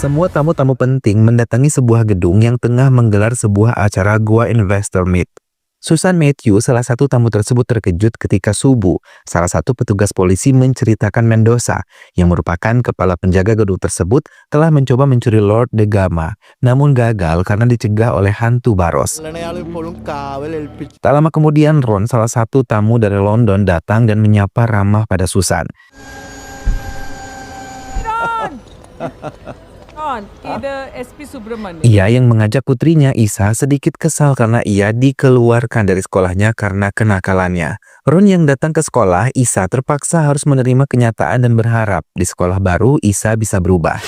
Semua tamu-tamu penting mendatangi sebuah gedung yang tengah menggelar sebuah acara Goa Investor Meet. Susan Matthew, salah satu tamu tersebut, terkejut ketika subuh salah satu petugas polisi menceritakan Mendoza, yang merupakan kepala penjaga gedung tersebut, telah mencoba mencuri Lord de Gama, namun gagal karena dicegah oleh hantu Baros. Tak lama kemudian, Ron, salah satu tamu dari London, datang dan menyapa ramah pada Susan. Ia yang mengajak putrinya Isa sedikit kesal karena ia dikeluarkan dari sekolahnya karena kenakalannya. Ron yang datang ke sekolah, Isa terpaksa harus menerima kenyataan dan berharap di sekolah baru Isa bisa berubah.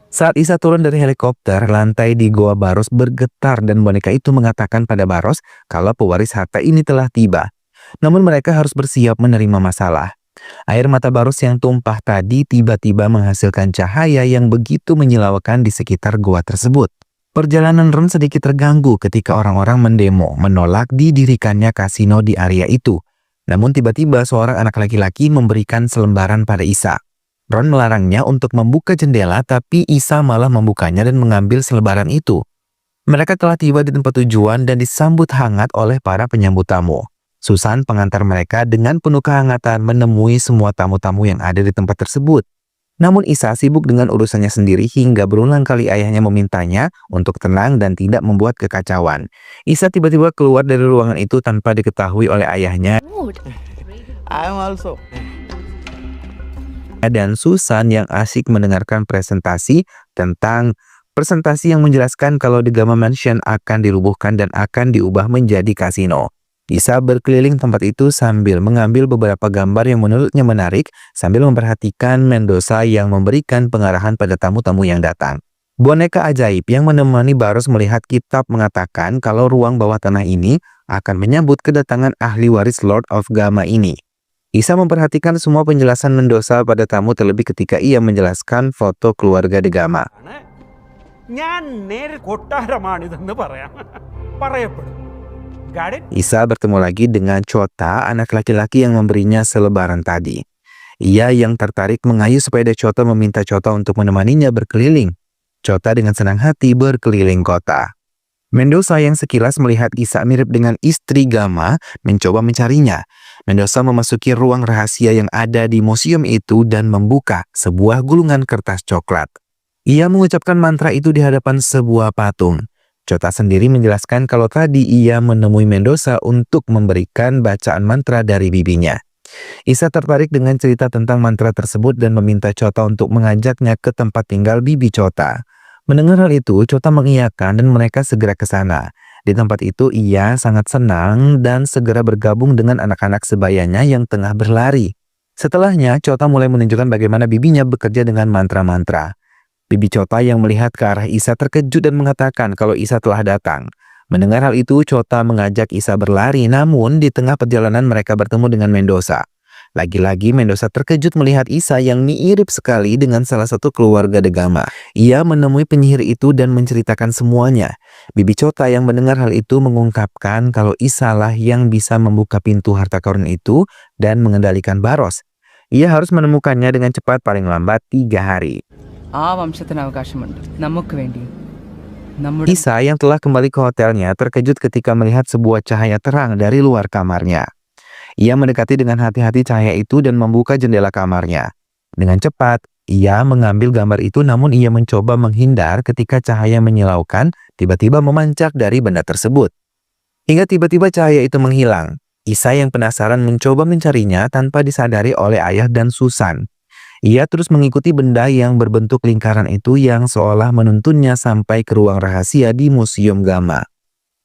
Saat Isa turun dari helikopter, lantai di Goa Baros bergetar dan boneka itu mengatakan pada Baros kalau pewaris harta ini telah tiba. Namun mereka harus bersiap menerima masalah. Air mata Baros yang tumpah tadi tiba-tiba menghasilkan cahaya yang begitu menyilaukan di sekitar goa tersebut. Perjalanan Ron sedikit terganggu ketika orang-orang mendemo menolak didirikannya kasino di area itu. Namun tiba-tiba seorang anak laki-laki memberikan selembaran pada Isa. Ron melarangnya untuk membuka jendela, tapi Isa malah membukanya dan mengambil selebaran itu. Mereka telah tiba di tempat tujuan dan disambut hangat oleh para penyambut tamu. Susan, pengantar mereka, dengan penuh kehangatan menemui semua tamu-tamu yang ada di tempat tersebut. Namun Isa sibuk dengan urusannya sendiri hingga berulang kali ayahnya memintanya untuk tenang dan tidak membuat kekacauan. Isa tiba-tiba keluar dari ruangan itu tanpa diketahui oleh ayahnya. Dan Susan yang asik mendengarkan presentasi yang menjelaskan kalau The Gama Mansion akan dirubuhkan dan akan diubah menjadi kasino. Isa berkeliling tempat itu sambil mengambil beberapa gambar yang menurutnya menarik sambil memperhatikan Mendoza yang memberikan pengarahan pada tamu-tamu yang datang. Boneka ajaib yang menemani Baros melihat kitab mengatakan kalau ruang bawah tanah ini akan menyambut kedatangan ahli waris Lord of Gama ini. Isa memperhatikan semua penjelasan Mendoza pada tamu, terlebih ketika ia menjelaskan foto keluarga De Gama. Isa bertemu lagi dengan Chota, anak laki-laki yang memberinya selebaran tadi. Ia yang tertarik mengayuh sepeda Chota meminta Chota untuk menemaninya berkeliling. Chota dengan senang hati berkeliling kota. Mendoza yang sekilas melihat Isa mirip dengan istri Gama mencoba mencarinya. Mendoza memasuki ruang rahasia yang ada di museum itu dan membuka sebuah gulungan kertas coklat. Ia mengucapkan mantra itu di hadapan sebuah patung. Chota sendiri menjelaskan kalau tadi ia menemui Mendoza untuk memberikan bacaan mantra dari bibinya. Isa tertarik dengan cerita tentang mantra tersebut dan meminta Chota untuk mengajaknya ke tempat tinggal bibi Chota. Mendengar hal itu, Chota mengiyakan dan mereka segera ke sana. Di tempat itu ia sangat senang dan segera bergabung dengan anak-anak sebayanya yang tengah berlari. Setelahnya, Chota mulai menunjukkan bagaimana bibinya bekerja dengan mantra-mantra. Bibi Chota yang melihat ke arah Isa terkejut dan mengatakan kalau Isa telah datang. Mendengar hal itu, Chota mengajak Isa berlari, namun di tengah perjalanan mereka bertemu dengan Mendoza. Lagi-lagi Mendoza terkejut melihat Isa yang mirip sekali dengan salah satu keluarga De Gama. Ia menemui penyihir itu dan menceritakan semuanya. Bibi Chota yang mendengar hal itu mengungkapkan kalau Isa lah yang bisa membuka pintu harta karun itu dan mengendalikan Baros. Ia harus menemukannya dengan cepat, paling lambat 3 hari. Isa yang telah kembali ke hotelnya terkejut ketika melihat sebuah cahaya terang dari luar kamarnya. Ia mendekati dengan hati-hati cahaya itu dan membuka jendela kamarnya. Dengan cepat, ia mengambil gambar itu, namun ia mencoba menghindar ketika cahaya menyilaukan tiba-tiba memancar dari benda tersebut. Hingga tiba-tiba cahaya itu menghilang. Isa yang penasaran mencoba mencarinya tanpa disadari oleh ayah dan Susan. Ia terus mengikuti benda yang berbentuk lingkaran itu yang seolah menuntunnya sampai ke ruang rahasia di Museum Gama.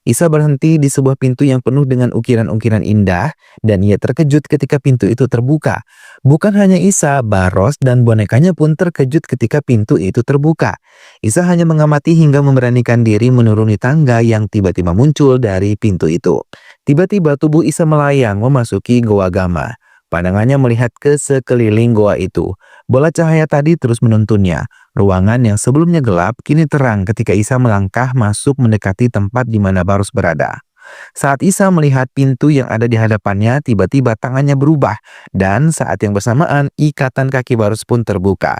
Isa berhenti di sebuah pintu yang penuh dengan ukiran-ukiran indah dan ia terkejut ketika pintu itu terbuka. Bukan hanya Isa, Baros dan bonekanya pun terkejut ketika pintu itu terbuka. Isa hanya mengamati hingga memberanikan diri menuruni tangga yang tiba-tiba muncul dari pintu itu. Tiba-tiba tubuh Isa melayang memasuki Goa Gama. Pandangannya melihat ke sekeliling goa itu. Bola cahaya tadi terus menuntunnya. Ruangan yang sebelumnya gelap kini terang ketika Isa melangkah masuk mendekati tempat di mana Baros berada. Saat Isa melihat pintu yang ada di hadapannya, tiba-tiba tangannya berubah, dan saat yang bersamaan ikatan kaki Barus pun terbuka.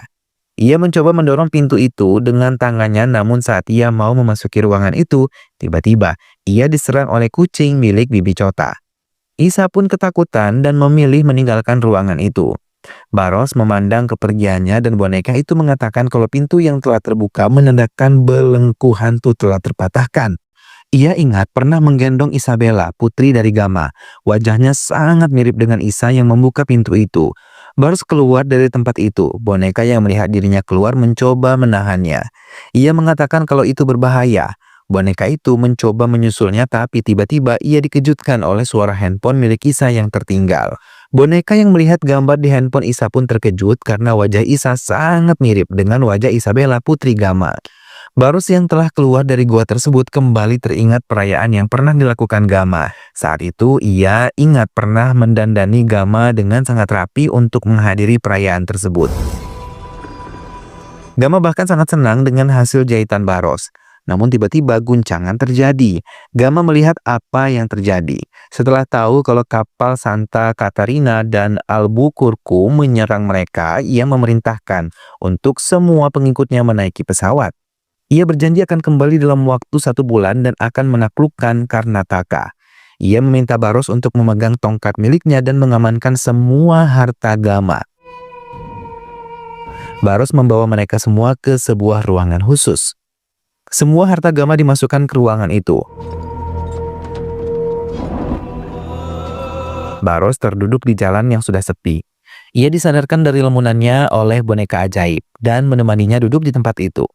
Ia mencoba mendorong pintu itu dengan tangannya, namun saat ia mau memasuki ruangan itu, tiba-tiba ia diserang oleh kucing milik Bibi Chota. Isa pun ketakutan dan memilih meninggalkan ruangan itu. Barus memandang kepergiannya dan boneka itu mengatakan kalau pintu yang telah terbuka menandakan belenggu hantu telah terpatahkan. Ia ingat pernah menggendong Isabella, putri dari Gama. Wajahnya sangat mirip dengan Isa yang membuka pintu itu. Barus keluar dari tempat itu. Boneka yang melihat dirinya keluar mencoba menahannya. Ia mengatakan kalau itu berbahaya. Boneka itu mencoba menyusulnya, tapi tiba-tiba ia dikejutkan oleh suara handphone milik Isa yang tertinggal. Boneka yang melihat gambar di handphone Isa pun terkejut karena wajah Isa sangat mirip dengan wajah Isabella, putri Gama. Barus yang telah keluar dari gua tersebut kembali teringat perayaan yang pernah dilakukan Gama. Saat itu ia ingat pernah mendandani Gama dengan sangat rapi untuk menghadiri perayaan tersebut. Gama bahkan sangat senang dengan hasil jahitan Barus. Namun tiba-tiba guncangan terjadi. Gama melihat apa yang terjadi. Setelah tahu kalau kapal Santa Catarina dan Albuquerque menyerang mereka, ia memerintahkan untuk semua pengikutnya menaiki pesawat. Ia berjanji akan kembali dalam waktu 1 bulan dan akan menaklukkan Karnataka. Ia meminta Barus untuk memegang tongkat miliknya dan mengamankan semua harta Gama. Barus membawa mereka semua ke sebuah ruangan khusus. Semua harta Gama dimasukkan ke ruangan itu. Barus terduduk di jalan yang sudah sepi. Ia disadarkan dari lamunannya oleh boneka ajaib dan menemaninya duduk di tempat itu.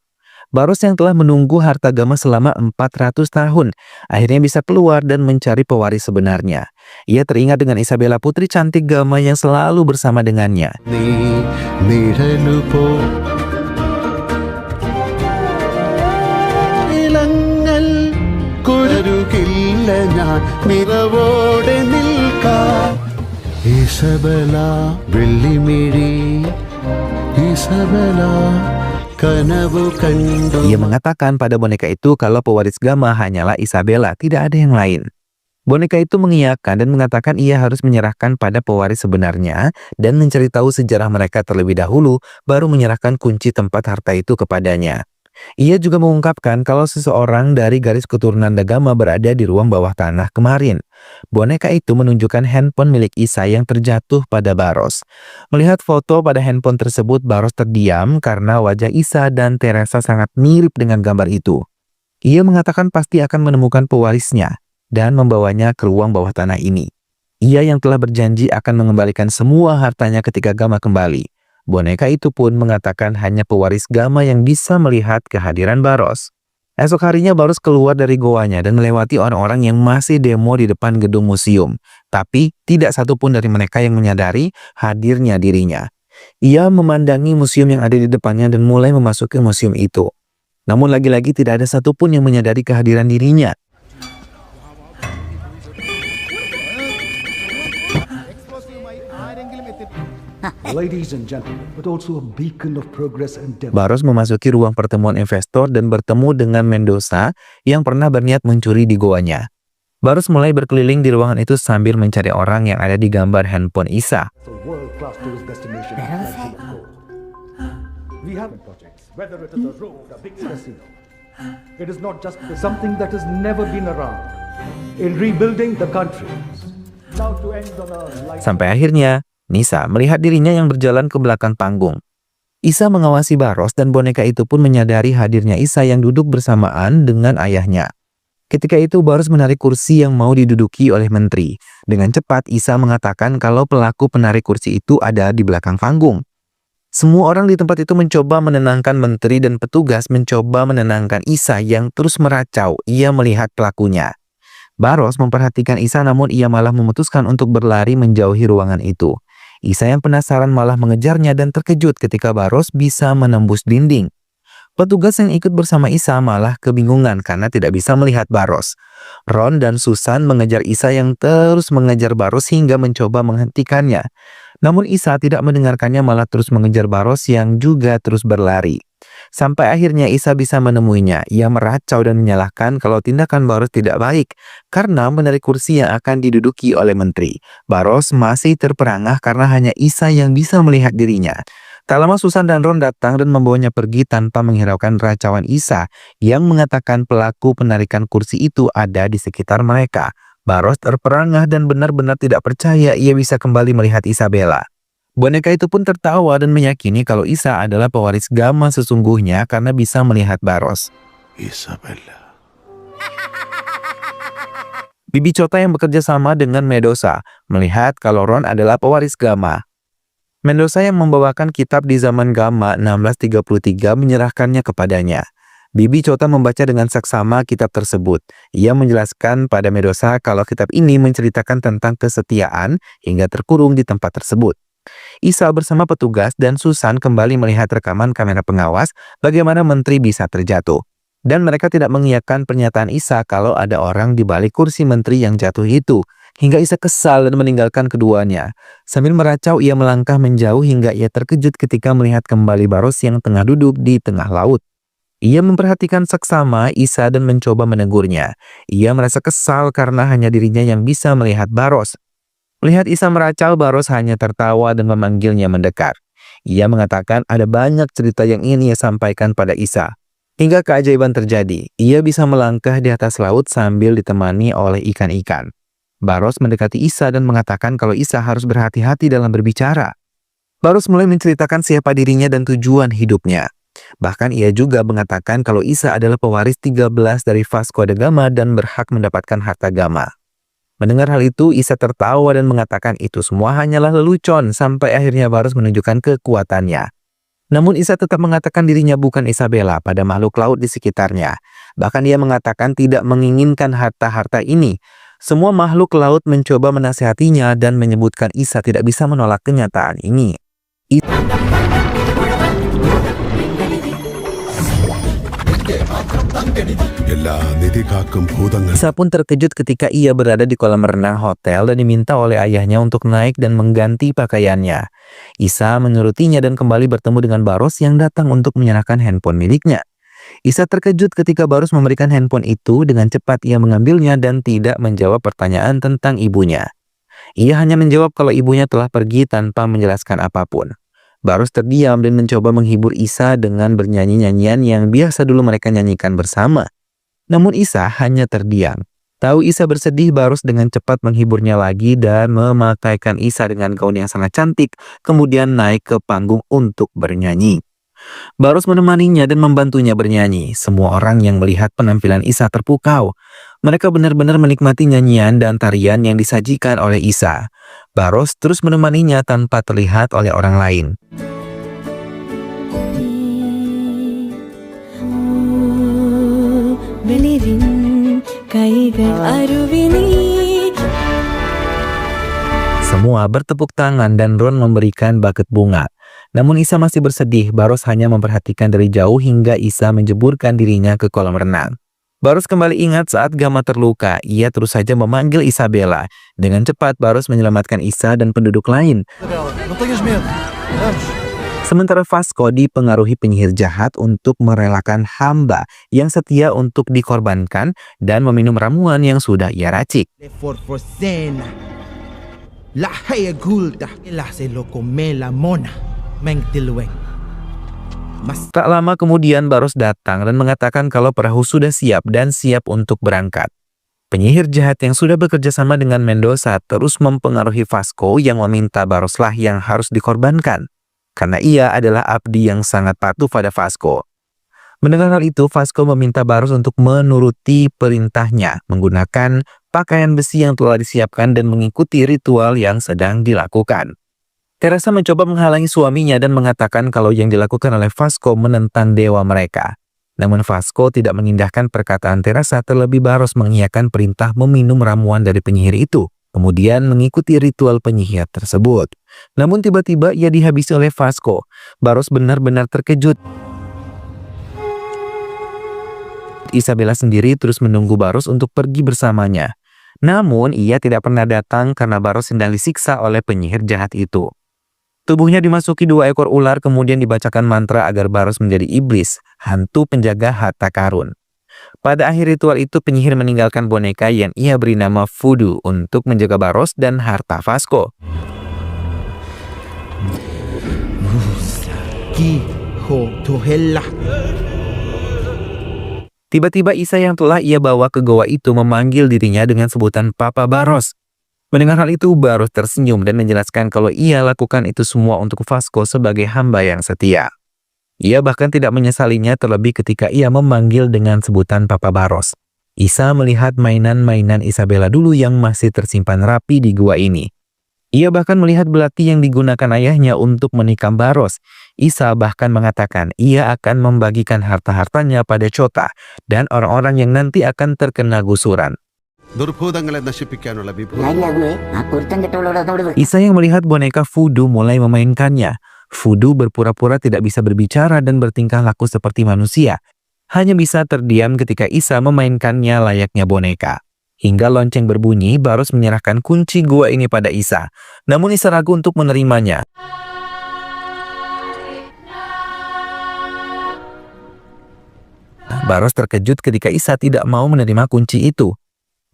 Barus yang telah menunggu harta Gama selama 400 tahun, akhirnya bisa keluar dan mencari pewaris sebenarnya. Ia teringat dengan Isabella, putri cantik Gama yang selalu bersama dengannya. Isabella, Bellimiri, Isabella. Ia mengatakan pada boneka itu kalau pewaris Gama hanyalah Isabella, tidak ada yang lain. Boneka itu mengiyakan dan mengatakan ia harus menyerahkan pada pewaris sebenarnya dan mencari tahu sejarah mereka terlebih dahulu, baru menyerahkan kunci tempat harta itu kepadanya. Ia juga mengungkapkan kalau seseorang dari garis keturunan Gama berada di ruang bawah tanah kemarin. Boneka itu menunjukkan handphone milik Isa yang terjatuh pada Barus. Melihat foto pada handphone tersebut, Barus terdiam karena wajah Isa dan Teresa sangat mirip dengan gambar itu. Ia mengatakan pasti akan menemukan pewarisnya dan membawanya ke ruang bawah tanah ini. Ia yang telah berjanji akan mengembalikan semua hartanya ketika Gama kembali. Boneka itu pun mengatakan hanya pewaris Gama yang bisa melihat kehadiran Barus. Esok harinya Barus keluar dari goanya dan melewati orang-orang yang masih demo di depan gedung museum. Tapi tidak satupun dari mereka yang menyadari hadirnya dirinya. Ia memandangi museum yang ada di depannya dan mulai memasuki museum itu. Namun lagi-lagi tidak ada satupun yang menyadari kehadiran dirinya. Ladies and gentlemen, but also a beacon of progress and development. Barus memasuki ruang pertemuan investor dan bertemu dengan Mendoza yang pernah berniat mencuri di goanya. Barus mulai berkeliling di ruangan itu sambil mencari orang yang ada di gambar handphone Isa. We have projects, whether it is a road, a big casino. It is not just something that has never been around. In rebuilding the country. Now to end on a light. Sampai akhirnya Nisa melihat dirinya yang berjalan ke belakang panggung. Isa mengawasi Barus dan boneka itu pun menyadari hadirnya Isa yang duduk bersamaan dengan ayahnya. Ketika itu Barus menarik kursi yang mau diduduki oleh menteri. Dengan cepat Isa mengatakan kalau pelaku penarik kursi itu ada di belakang panggung. Semua orang di tempat itu mencoba menenangkan menteri dan petugas mencoba menenangkan Isa yang terus meracau. Ia melihat pelakunya. Barus memperhatikan Isa namun ia malah memutuskan untuk berlari menjauhi ruangan itu. Isa yang penasaran malah mengejarnya dan terkejut ketika Barus bisa menembus dinding. Petugas yang ikut bersama Isa malah kebingungan karena tidak bisa melihat Barus. Ron dan Susan mengejar Isa yang terus mengejar Barus hingga mencoba menghentikannya. Namun Isa tidak mendengarkannya malah terus mengejar Barus yang juga terus berlari. Sampai akhirnya Isa bisa menemuinya. Ia meracau dan menyalahkan kalau tindakan Baros tidak baik karena menarik kursi yang akan diduduki oleh menteri. Baros masih terperangah karena hanya Isa yang bisa melihat dirinya. Tak lama Susan dan Ron datang dan membawanya pergi tanpa menghiraukan racauan Isa yang mengatakan pelaku penarikan kursi itu ada di sekitar mereka. Baros terperangah dan benar-benar tidak percaya ia bisa kembali melihat Isabella. Boneka itu pun tertawa dan meyakini kalau Isa adalah pewaris Gamma sesungguhnya karena bisa melihat Baros. Isabella. Bibi Chota yang bekerja sama dengan Medusa melihat kalau Ron adalah pewaris Gamma. Mendoza yang membawakan kitab di zaman Gamma 1633 menyerahkannya kepadanya. Bibi Chota membaca dengan saksama kitab tersebut. Ia menjelaskan pada Medusa kalau kitab ini menceritakan tentang kesetiaan hingga terkurung di tempat tersebut. Isa bersama petugas dan Susan kembali melihat rekaman kamera pengawas bagaimana menteri bisa terjatuh. Dan mereka tidak mengiyakan pernyataan Isa kalau ada orang di balik kursi menteri yang jatuh itu. Hingga Isa kesal dan meninggalkan keduanya. Sambil meracau ia melangkah menjauh hingga ia terkejut ketika melihat kembali Baros yang tengah duduk di tengah laut. Ia memperhatikan saksama Isa dan mencoba menegurnya. Ia merasa kesal karena hanya dirinya yang bisa melihat Baros. Melihat Isa meracau, Baros hanya tertawa dan memanggilnya mendekat. Ia mengatakan ada banyak cerita yang ingin ia sampaikan pada Isa. Hingga keajaiban terjadi, ia bisa melangkah di atas laut sambil ditemani oleh ikan-ikan. Baros mendekati Isa dan mengatakan kalau Isa harus berhati-hati dalam berbicara. Baros mulai menceritakan siapa dirinya dan tujuan hidupnya. Bahkan ia juga mengatakan kalau Isa adalah pewaris 13 dari Vasco da Gama dan berhak mendapatkan harta Gama. Mendengar hal itu, Isa tertawa dan mengatakan itu semua hanyalah lelucon sampai akhirnya Baros menunjukkan kekuatannya. Namun Isa tetap mengatakan dirinya bukan Isabella pada makhluk laut di sekitarnya. Bahkan ia mengatakan tidak menginginkan harta-harta ini. Semua makhluk laut mencoba menasihatinya dan menyebutkan Isa tidak bisa menolak kenyataan ini. Isa pun terkejut ketika ia berada di kolam renang hotel dan diminta oleh ayahnya untuk naik dan mengganti pakaiannya. Isa menurutinya dan kembali bertemu dengan Baros yang datang untuk menyerahkan handphone miliknya. Isa terkejut ketika Baros memberikan handphone itu. Dengan cepat ia mengambilnya dan tidak menjawab pertanyaan tentang ibunya. Ia hanya menjawab kalau ibunya telah pergi tanpa menjelaskan apapun. Baros terdiam dan mencoba menghibur Isa dengan bernyanyi nyanyian yang biasa dulu mereka nyanyikan bersama. Namun Isa hanya terdiam. Tahu Isa bersedih, Baros dengan cepat menghiburnya lagi dan memakaikan Isa dengan gaun yang sangat cantik, kemudian naik ke panggung untuk bernyanyi. Baros menemaninya dan membantunya bernyanyi. Semua orang yang melihat penampilan Isa terpukau. Mereka benar-benar menikmati nyanyian dan tarian yang disajikan oleh Isa. Baros terus menemaninya tanpa terlihat oleh orang lain. Semua bertepuk tangan dan Ron memberikan buket bunga. Namun Isa masih bersedih. Baros hanya memperhatikan dari jauh hingga Isa menjeburkan dirinya ke kolam renang. Baros kembali ingat saat Gamma terluka. Ia terus saja memanggil Isabella. Dengan cepat Baros menyelamatkan Isa dan penduduk lain. Sementara Vasco dipengaruhi penyihir jahat untuk merelakan hamba yang setia untuk dikorbankan dan meminum ramuan yang sudah ia racik. Tak lama kemudian Baros datang dan mengatakan kalau perahu sudah siap dan siap untuk berangkat. Penyihir jahat yang sudah bekerja sama dengan Mendoza terus mempengaruhi Vasco yang meminta Baroslah yang harus dikorbankan. Karena ia adalah abdi yang sangat patuh pada Vasco. Mendengar hal itu, Vasco meminta Baros untuk menuruti perintahnya menggunakan pakaian besi yang telah disiapkan dan mengikuti ritual yang sedang dilakukan. Teresa mencoba menghalangi suaminya dan mengatakan kalau yang dilakukan oleh Vasco menentang dewa mereka. Namun Vasco tidak mengindahkan perkataan Teresa, terlebih Baros mengiyakan perintah meminum ramuan dari penyihir itu. Kemudian mengikuti ritual penyihir tersebut. Namun tiba-tiba ia dihabisi oleh Vasco. Baros benar-benar terkejut. Isabella sendiri terus menunggu Baros untuk pergi bersamanya. Namun ia tidak pernah datang karena Baros sedang disiksa oleh penyihir jahat itu. Tubuhnya dimasuki 2 ekor ular, kemudian dibacakan mantra agar Baros menjadi iblis, hantu penjaga harta karun. Pada akhir ritual itu, penyihir meninggalkan boneka yang ia beri nama Voodoo untuk menjaga Baros dan harta Vasco. Tiba-tiba Isa yang telah ia bawa ke goa itu memanggil dirinya dengan sebutan Papa Baros. Mendengar hal itu, Baros tersenyum dan menjelaskan kalau ia lakukan itu semua untuk Vasco sebagai hamba yang setia. Ia bahkan tidak menyesalinya, terlebih ketika ia memanggil dengan sebutan Papa Baros. Isa melihat mainan-mainan Isabella dulu yang masih tersimpan rapi di gua ini. Ia bahkan melihat belati yang digunakan ayahnya untuk menikam Baros. Isa bahkan mengatakan ia akan membagikan harta-hartanya pada Chota dan orang-orang yang nanti akan terkena gusuran. ദുർഭൂതങ്ങളെ നശിപ്പിക്കാനുള്ള വിഭൂതി Isa yang melihat boneka Voodoo mulai memainkannya. Voodoo berpura-pura tidak bisa berbicara dan bertingkah laku seperti manusia. Hanya bisa terdiam ketika Isa memainkannya layaknya boneka. Hingga lonceng berbunyi, Baros menyerahkan kunci gua ini pada Isa. Namun Isa ragu untuk menerimanya. Baros terkejut ketika Isa tidak mau menerima kunci itu.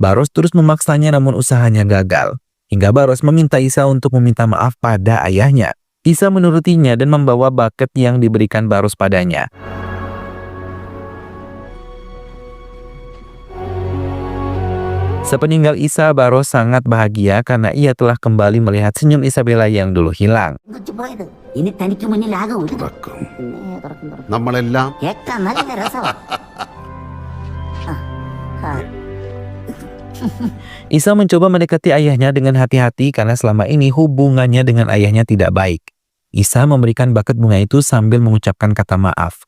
Baros terus memaksanya, namun usahanya gagal. Hingga Baros meminta Isa untuk meminta maaf pada ayahnya. Isa menurutinya dan membawa bucket yang diberikan Baros padanya. Sepeninggal Isa, Baros sangat bahagia karena ia telah kembali melihat senyum Isabella yang dulu hilang. തുറക്കും നമ്മളെല്ലാം Isa mencoba mendekati ayahnya dengan hati-hati karena selama ini hubungannya dengan ayahnya tidak baik. Isa memberikan bucket bunga itu sambil mengucapkan kata maaf.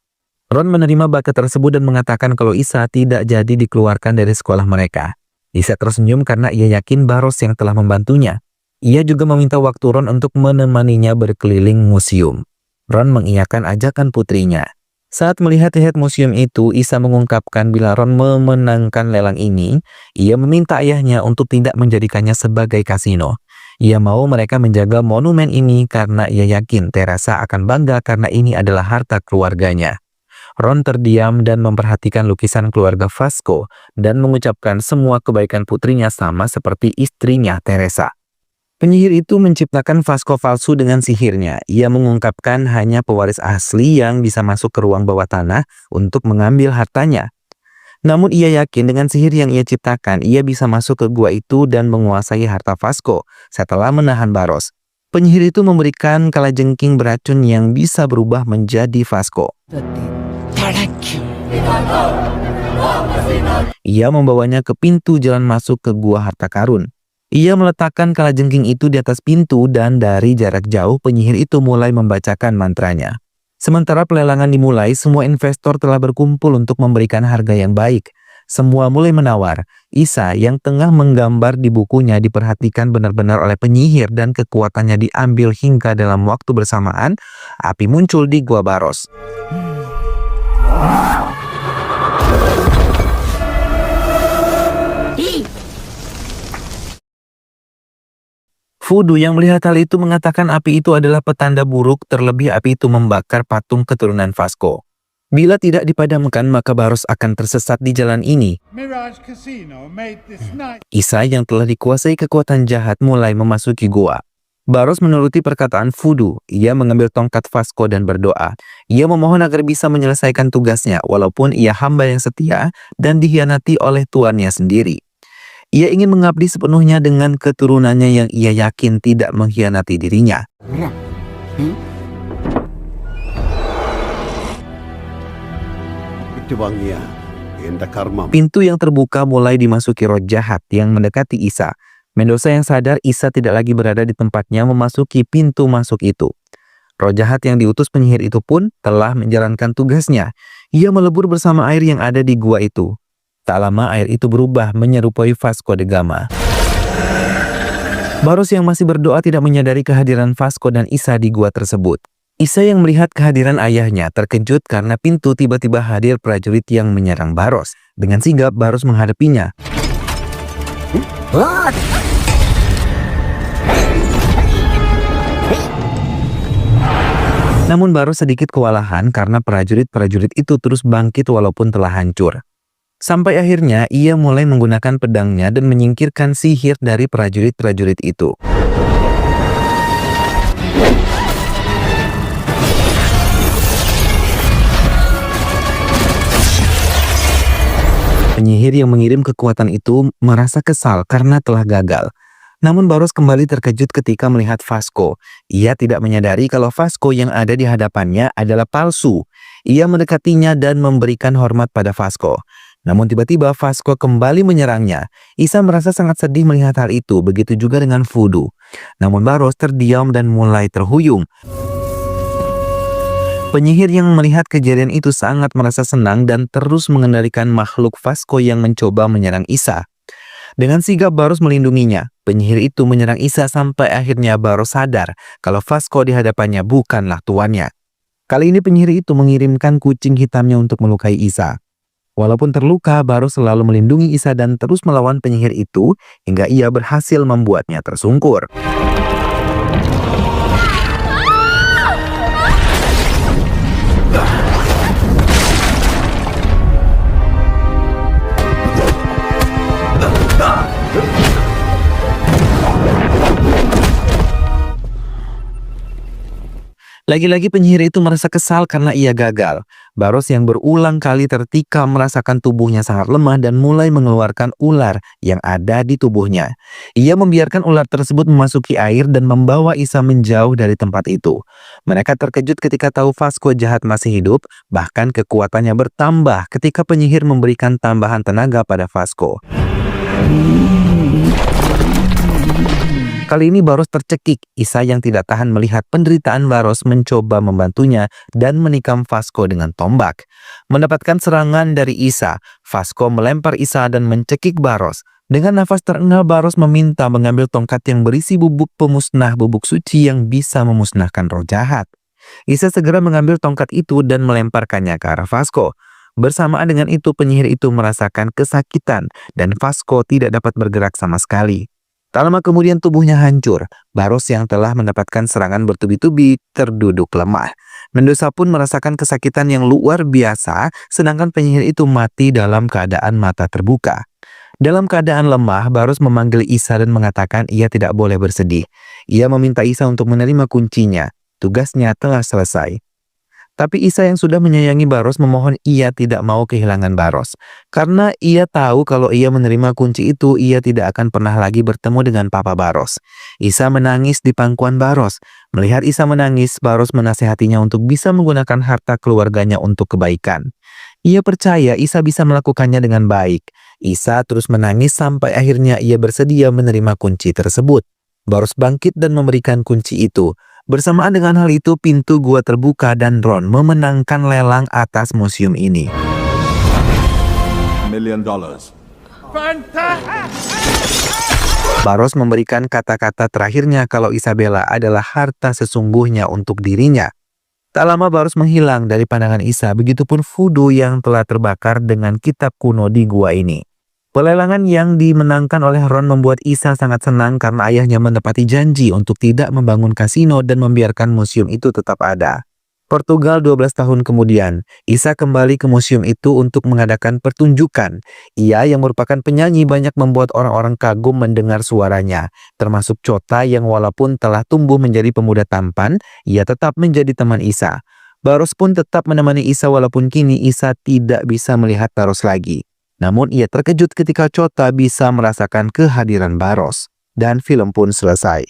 Ron menerima bucket tersebut dan mengatakan kalau Isa tidak jadi dikeluarkan dari sekolah mereka. Isa tersenyum karena ia yakin Baros yang telah membantunya. Ia juga meminta waktu Ron untuk menemaninya berkeliling museum. Ron mengiyakan ajakan putrinya. Saat melihat-lihat museum itu, Isa mengungkapkan bila Ron memenangkan lelang ini, ia meminta ayahnya untuk tidak menjadikannya sebagai kasino. Ia mau mereka menjaga monumen ini karena ia yakin Teresa akan bangga karena ini adalah harta keluarganya. Ron terdiam dan memperhatikan lukisan keluarga Vasco dan mengucapkan semua kebaikan putrinya sama seperti istrinya Teresa. Penyihir itu menciptakan Vasco palsu dengan sihirnya. Ia mengungkapkan hanya pewaris asli yang bisa masuk ke ruang bawah tanah untuk mengambil hartanya. Namun ia yakin dengan sihir yang ia ciptakan, ia bisa masuk ke gua itu dan menguasai harta Vasco setelah menahan Baros. Penyihir itu memberikan kalajengking beracun yang bisa berubah menjadi Vasco. Ia membawanya ke pintu jalan masuk ke gua harta karun. Ia meletakkan kalajengking itu di atas pintu dan dari jarak jauh penyihir itu mulai membacakan mantranya. Sementara pelelangan dimulai, semua investor telah berkumpul untuk memberikan harga yang baik. Semua mulai menawar. Isa yang tengah menggambar di bukunya diperhatikan benar-benar oleh penyihir dan kekuatannya diambil hingga dalam waktu bersamaan, api muncul di gua Baros. Voodoo yang melihat hal itu mengatakan api itu adalah petanda buruk, terlebih api itu membakar patung keturunan Vasco. Bila tidak dipadamkan, maka Baros akan tersesat di jalan ini. Mirage Casino made this night. Isa yang telah dikuasai kekuatan jahat mulai memasuki gua. Baros menuruti perkataan Voodoo. Ia mengambil tongkat Vasco dan berdoa. Ia memohon agar bisa menyelesaikan tugasnya, walaupun ia hamba yang setia dan dikhianati oleh tuannya sendiri. Ia ingin mengabdi sepenuhnya dengan keturunannya yang ia yakin tidak mengkhianati dirinya. ഏറ്റുവാങ്ങിയ എന്റെ കർമ്മം Pintu yang terbuka mulai dimasuki roh jahat yang mendekati Isa. Mendoza yang sadar Isa tidak lagi berada di tempatnya memasuki pintu masuk itu. Roh jahat yang diutus penyihir itu pun telah menjalankan tugasnya. Ia melebur bersama air yang ada di gua itu. Tak lama air itu berubah menyerupai Vasco da Gama. Baros yang masih berdoa tidak menyadari kehadiran Vasco dan Isa di gua tersebut. Isa yang melihat kehadiran ayahnya terkejut karena pintu tiba-tiba hadir prajurit yang menyerang Baros. Dengan sigap Baros menghadapinya. Namun Baros sedikit kewalahan karena prajurit-prajurit itu terus bangkit walaupun telah hancur. Sampai akhirnya ia mulai menggunakan pedangnya dan menyingkirkan sihir dari prajurit-prajurit itu. Penyihir yang mengirim kekuatan itu merasa kesal karena telah gagal. Namun Baros kembali terkejut ketika melihat Vasco. Ia tidak menyadari kalau Vasco yang ada di hadapannya adalah palsu. Ia mendekatinya dan memberikan hormat pada Vasco. Namun tiba-tiba Vasco kembali menyerangnya. Isa merasa sangat sedih melihat hal itu, begitu juga dengan Voodoo. Namun Baros terdiam dan mulai terhuyung. Penyihir yang melihat kejadian itu sangat merasa senang dan terus mengendalikan makhluk Vasco yang mencoba menyerang Isa. Dengan sigap Baros melindunginya, penyihir itu menyerang Isa sampai akhirnya Baros sadar kalau Vasco di hadapannya bukanlah tuannya. Kali ini penyihir itu mengirimkan kucing hitamnya untuk melukai Isa. Walaupun terluka, Baros selalu melindungi Isa dan terus melawan penyihir itu hingga ia berhasil membuatnya tersungkur. Lagi-lagi penyihir itu merasa kesal karena ia gagal. Baros yang berulang kali tertikam merasakan tubuhnya sangat lemah dan mulai mengeluarkan ular yang ada di tubuhnya. Ia membiarkan ular tersebut memasuki air dan membawa Isa menjauh dari tempat itu. Mereka terkejut ketika tahu Vasco jahat masih hidup, bahkan kekuatannya bertambah ketika penyihir memberikan tambahan tenaga pada Vasco. Kali ini Baros tercekik. Isa yang tidak tahan melihat penderitaan Baros mencoba membantunya dan menikam Vasco dengan tombak. Mendapatkan serangan dari Isa, Vasco melempar Isa dan mencekik Baros. Dengan nafas terengah, Baros meminta mengambil tongkat yang berisi bubuk pemusnah bubuk suci yang bisa memusnahkan roh jahat. Isa segera mengambil tongkat itu dan melemparkannya ke arah Vasco. Bersamaan dengan itu penyihir itu merasakan kesakitan dan Vasco tidak dapat bergerak sama sekali. Tak lama kemudian tubuhnya hancur. Baros yang telah mendapatkan serangan bertubi-tubi terduduk lemah. Mendoza pun merasakan kesakitan yang luar biasa, sedangkan penyihir itu mati dalam keadaan mata terbuka. Dalam keadaan lemah, Baros memanggil Isa dan mengatakan ia tidak boleh bersedih. Ia meminta Isa untuk menerima kuncinya. Tugasnya telah selesai. Tapi Isa yang sudah menyayangi Baros memohon ia tidak mau kehilangan Baros. Karena ia tahu kalau ia menerima kunci itu, ia tidak akan pernah lagi bertemu dengan Papa Baros. Isa menangis di pangkuan Baros. Melihat Isa menangis, Baros menasehatinya untuk bisa menggunakan harta keluarganya untuk kebaikan. Ia percaya Isa bisa melakukannya dengan baik. Isa terus menangis sampai akhirnya ia bersedia menerima kunci tersebut. Baros bangkit dan memberikan kunci itu. Bersamaan dengan hal itu, pintu gua terbuka dan Ron memenangkan lelang atas museum ini. $1 million. Baros memberikan kata-kata terakhirnya kalau Isabella adalah harta sesungguhnya untuk dirinya. Tak lama Baros menghilang dari pandangan Isa, begitupun Voodoo yang telah terbakar dengan kitab kuno di gua ini. Pelelangan yang dimenangkan oleh Ron membuat Isa sangat senang karena ayahnya menepati janji untuk tidak membangun kasino dan membiarkan museum itu tetap ada. Portugal 12 tahun kemudian, Isa kembali ke museum itu untuk mengadakan pertunjukan. Ia yang merupakan penyanyi banyak membuat orang-orang kagum mendengar suaranya, termasuk Chota yang walaupun telah tumbuh menjadi pemuda tampan, ia tetap menjadi teman Isa. Baros pun tetap menemani Isa walaupun kini Isa tidak bisa melihat Baros lagi. Namun ia terkejut ketika Chota bisa merasakan kehadiran Baros. Dan film pun selesai.